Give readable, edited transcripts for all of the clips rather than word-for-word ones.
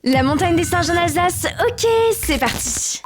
La montagne des singes en Alsace, ok, c'est parti.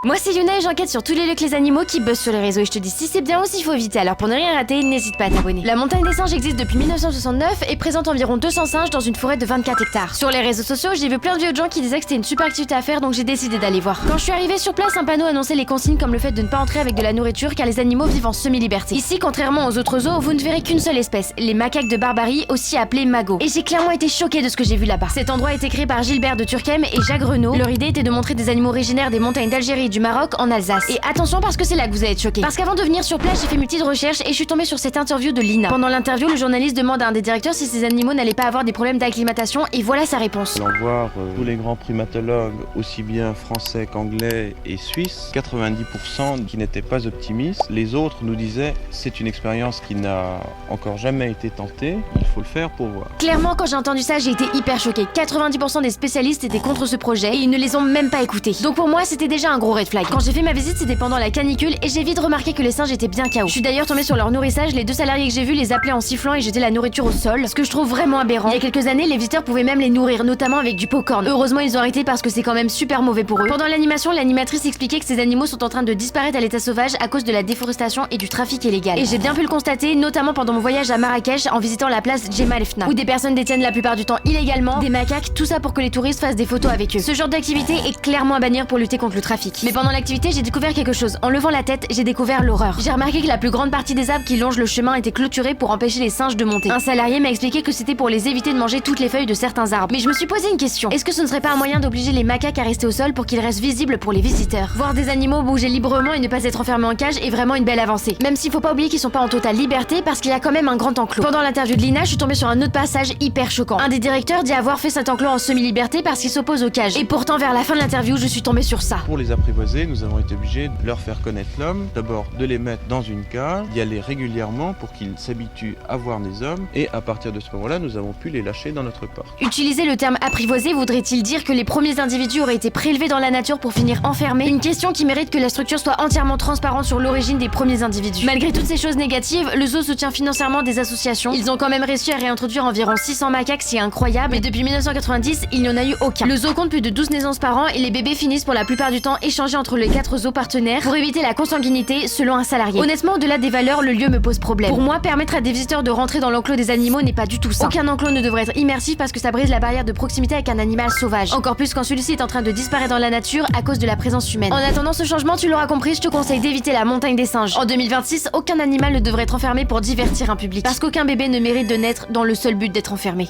Moi c'est Yuna et j'enquête sur tous les lieux que les animaux qui buzzent sur les réseaux et je te dis si c'est bien ou s'il faut éviter, alors pour ne rien rater, n'hésite pas à t'abonner. La montagne des singes existe depuis 1969 et présente environ 200 singes dans une forêt de 24 hectares. Sur les réseaux sociaux, j'ai vu plein de vieux de gens qui disaient que c'était une super activité à faire donc j'ai décidé d'aller voir. Quand je suis arrivée sur place, un panneau annonçait les consignes comme le fait de ne pas entrer avec de la nourriture car les animaux vivent en semi-liberté. Ici, contrairement aux autres zoos, vous ne verrez qu'une seule espèce, les macaques de Barbarie, aussi appelés magos. Et j'ai clairement été choquée de ce que j'ai vu là-bas. Cet endroit a été créé par Gilbert de Turckheim et Jacques Renaud. Leur idée était de montrer des animaux originaires des montagnes d'Algérie et du Maroc en Alsace. Et attention parce que c'est là que vous allez être choqués. Parce qu'avant de venir sur place, j'ai fait multiples recherches et je suis tombée sur cette interview de Lina. Pendant l'interview, le journaliste demande à un des directeurs si ces animaux n'allaient pas avoir des problèmes d'acclimatation et voilà sa réponse. Allons voir tous les grands primatologues, aussi bien français qu'anglais et suisses, 90% qui n'étaient pas optimistes. Les autres nous disaient c'est une expérience qui n'a encore jamais été tentée, il faut le faire pour voir. Clairement, quand j'ai entendu ça, j'ai été hyper choquée. 90% des spécialistes étaient contre ce projet et ils ne les ont même pas écoutés. Donc pour moi, c'était déjà un gros red flag. Quand j'ai fait ma visite, c'était pendant la canicule et j'ai vite remarqué que les singes étaient bien KO. Je suis d'ailleurs tombée sur leur nourrissage, les deux salariés que j'ai vus les appelaient en sifflant et jetaient la nourriture au sol, ce que je trouve vraiment aberrant. Il y a quelques années, les visiteurs pouvaient même les nourrir, notamment avec du popcorn. Heureusement, ils ont arrêté parce que c'est quand même super mauvais pour eux. Pendant l'animation, l'animatrice expliquait que ces animaux sont en train de disparaître à l'état sauvage à cause de la déforestation et du trafic illégal. Et j'ai bien pu le constater, notamment pendant mon voyage à Marrakech en visitant la place Jemaa el Fna, où des personnes détiennent la plupart du temps illégalement des macaques, tout ça pour que les touristes fassent des photos avec eux. Ce genre d'activité est clairement à bannir pour lutter contre le trafic. Mais pendant l'activité, j'ai découvert quelque chose. En levant la tête, j'ai découvert l'horreur. J'ai remarqué que la plus grande partie des arbres qui longent le chemin étaient clôturés pour empêcher les singes de monter. Un salarié m'a expliqué que c'était pour les éviter de manger toutes les feuilles de certains arbres. Mais je me suis posé une question. Est-ce que ce ne serait pas un moyen d'obliger les macaques à rester au sol pour qu'ils restent visibles pour les visiteurs? Voir des animaux bouger librement et ne pas être enfermés en cage est vraiment une belle avancée. Même s'il faut pas oublier qu'ils sont pas en totale liberté parce qu'il y a quand même un grand enclos. Pendant l'interview de Lina, je suis tombée sur un autre passage hyper choquant. Un des directeurs dit avoir fait cet enclos en semi-liberté parce qu'il s'oppose aux cages. Et pourtant, vers la fin de l'interview, je suis tombée sur ça. Pour les apprivoiser, nous avons été obligés de leur faire connaître l'homme, d'abord de les mettre dans une cage, d'y aller régulièrement pour qu'ils s'habituent à voir des hommes et à partir de ce moment-là, nous avons pu les lâcher dans notre parc. Utiliser le terme apprivoiser voudrait-il dire que les premiers individus auraient été prélevés dans la nature pour finir enfermés? Une question qui mérite que la structure soit entièrement transparente sur l'origine des premiers individus. Malgré toutes ces choses négatives, le zoo soutient financièrement des associations. Ils ont quand même réussi à réintroduire environ 600 macaques, c'est incroyable, mais depuis 1990, il n'y en a eu aucun. Le zoo compte plus de 12 naissances par an et les bébés finissent pour la plupart du temps échangés entre les 4 zoos partenaires pour éviter la consanguinité selon un salarié. Honnêtement, au-delà des valeurs, le lieu me pose problème. Pour moi, permettre à des visiteurs de rentrer dans l'enclos des animaux n'est pas du tout ça. Aucun enclos ne devrait être immersif parce que ça brise la barrière de proximité avec un animal sauvage. Encore plus quand celui-ci est en train de disparaître dans la nature à cause de la présence humaine. En attendant ce changement, tu l'auras compris, je te conseille d'éviter la montagne des singes. En 2026, aucun animal ne devrait être enfermé pour divertir un public. Parce qu'aucun bébé ne mérite de naître dans le seul but d'être enfermé.